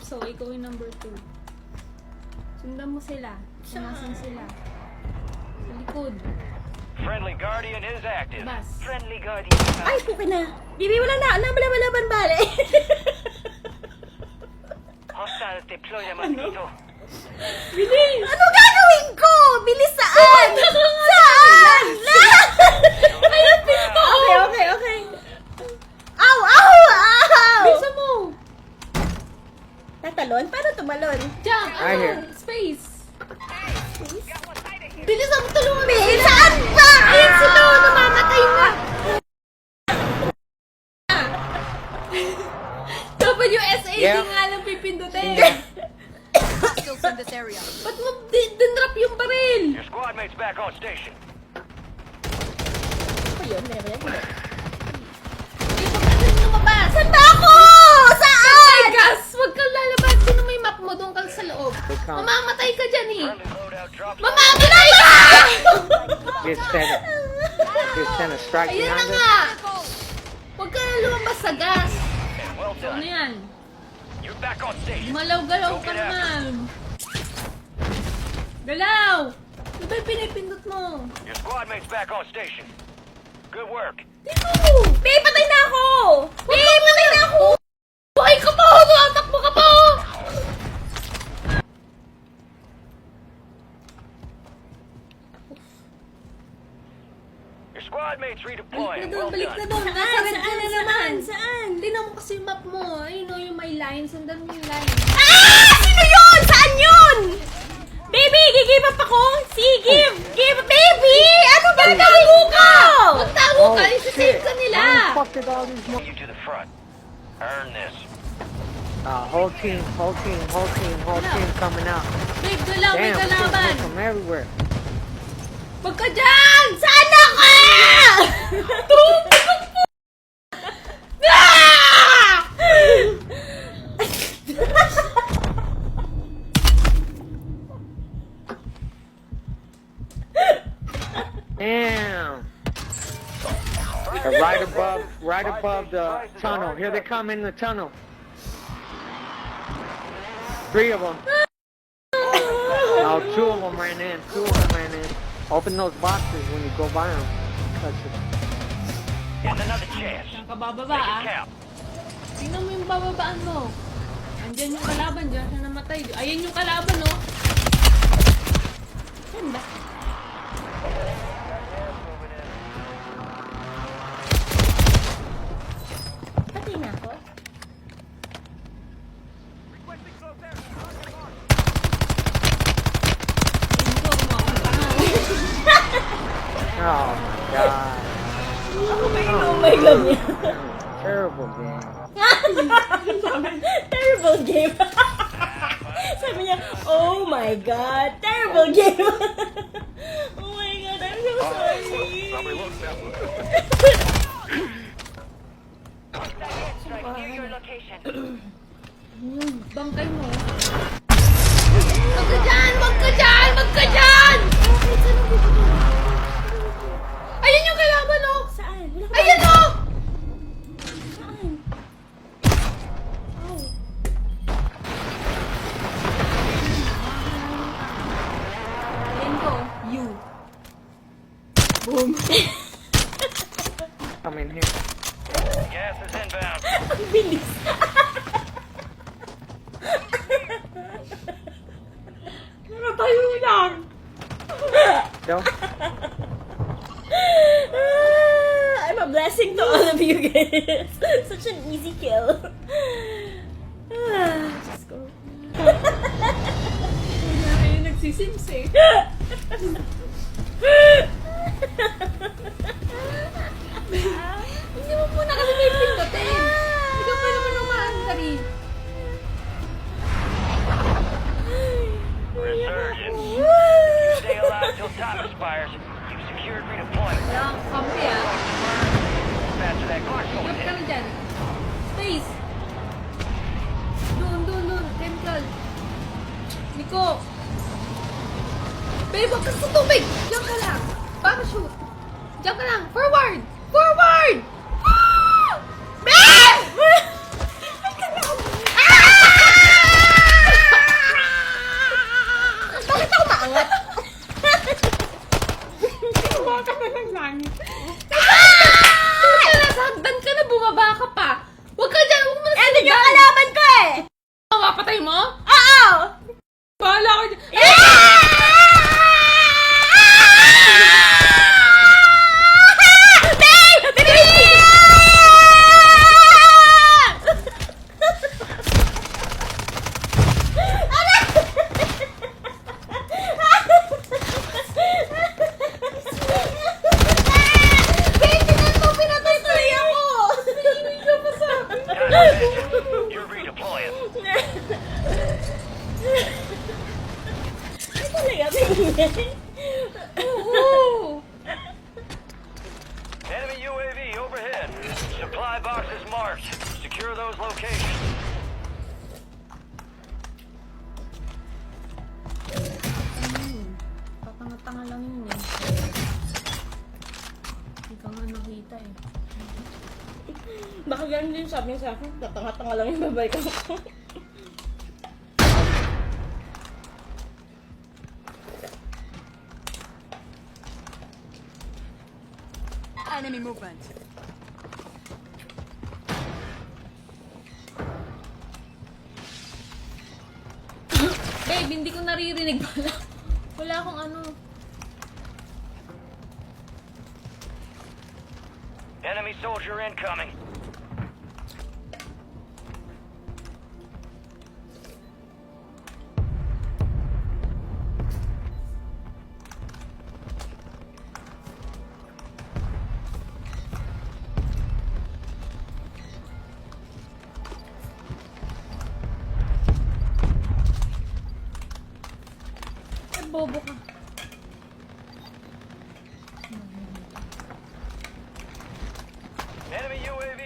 So, ikaw yung number 2. Sundan mo sila. Kung nasan sila. Sa likod. Friendly Guardian is active. Bas. Friendly Guardian is Ay, active. puki na. Bibi, wala na. Malaban bale. Hostiles deploy the mosquito. Bilis! Ano gagawin ko? Bilis saan? Saan? Ayun, pinto! Okay. Ow! Bisa mo! Tatalon? Paano tumalon? Jump! Right here. Space! Bilis ang tulungan mo! Bilis, saan ba? Ayun sila, namamatay na. Dapat yung SAD Yeah. nga lang pipindutin. Hostiles in this area. Ba't mo dinrap yung baril? Your squad mates back on station. Ako yun, meron yan. Hindi mo kasi lumabas. Saan ba ako? Saan? Gas! Huwag kang lalabas. Sino may map mo? Doon ka sa loob. come. Mamamatay ka dyan eh. Friendly loadout drops. Mamamatay ka! Just send a strike Ayan na behind us. nga. Huwag ka na lumabas sa gas. And well So, ano done. yan? You're back on station. Malaw-galaw ka Go get naman. Galaw! Ano ba yung pinipindot mo? Your squad mates back on station. Good work. Dito! Babe, patay na ako! Babe, patay na ako! Buhay ka po! Takbo ka po! Your squad mates redeploying. Well Balik na done. doon. Nasa red ka na naman. Saan? Tingnan mo kasi yung map mo. Ayun o, yung may lines. Sundan mo yung lines. Ah! Sino yun? Saan yun? Baby, gigive up ako? Sige, give up. Baby! Ano ba gagawin ko? Magtago ka! Isasave ka nila! Fuck did all these You to the front. Earn this. whole team coming out. Babe, galaw! May Damn, kalaban! from everywhere. Huwag ka dyan! Saan ako? Damn. They're right above the tunnel. Here they come in the tunnel. 3 of them. No, 2 of them ran in. Open those boxes when you go by them. Touch it. And another chance. Saan ka bababa Make ah? it count. Tingnan mo yung bababaan mo. Andyan yung kalaban. Diyan siya namatay. Ayan yung kalaban oh. Saan ba? Patay na ako? Oh my god. Oh my God. Terrible game. Terrible game. Sabi niya, oh my God, terrible game. Oh my God, I'm so sorry. Near your location. Yung bangkay mo. Wag ka dyan! Wag ka dyan! Wag ka dyan! Ayan yung kalaban oh! Saan? Wala ko Ayan ba- oh! Saan? Oh. Ayan ko. You. Come in here. Gas is inbound. Ang bilis. Nakatayo lang! Go. I'm a blessing to all of you guys. Such an easy kill. Just go. Ay, nagsisims eh. Hindi mo muna kasi may pindutin. Ikaw pa naman umaandari. Resurgence. Stay alive till time expires. You've secured redeployment. Wala kang kampi ah. Faster that clock going Drop ka in. na dyan. Space. Doon. Chemical. Nico. Babe, wag ka sa tubig. Diyan ka lang. Parachute. Diyan ka lang. Forward. Ah! Babe! Tingin. Oo. Enemy UAV overhead. Supply boxes marked. Secure those locations. Tatanga-tanga lang yun eh. Hindi ka nga nakita eh. Baka ganun din sabi niya sa akin. Tatanga-tanga lang yung babay ko. Enemy movement. Babe, hindi ko naririnig pala. Wala akong ano. Enemy soldier incoming. Ay, bobo ka. Enemy UAV.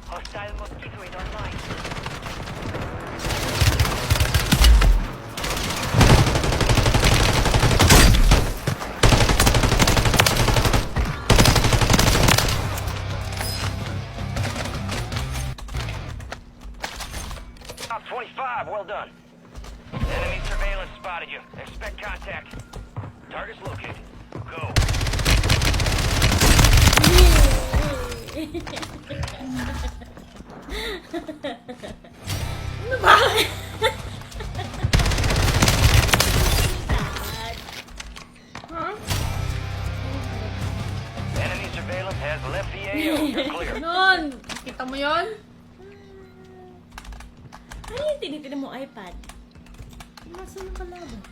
Hostile mosquito is online. Top 25, well done. Enemy surveillance spotted you. Expect contact. Target's located. Go. Ano ba? Huh? Enemy surveillance has left the AO. You're clear. Nun! Kita mo yon? Ano yung tinitin mo iPad? Nasa ng kalaban?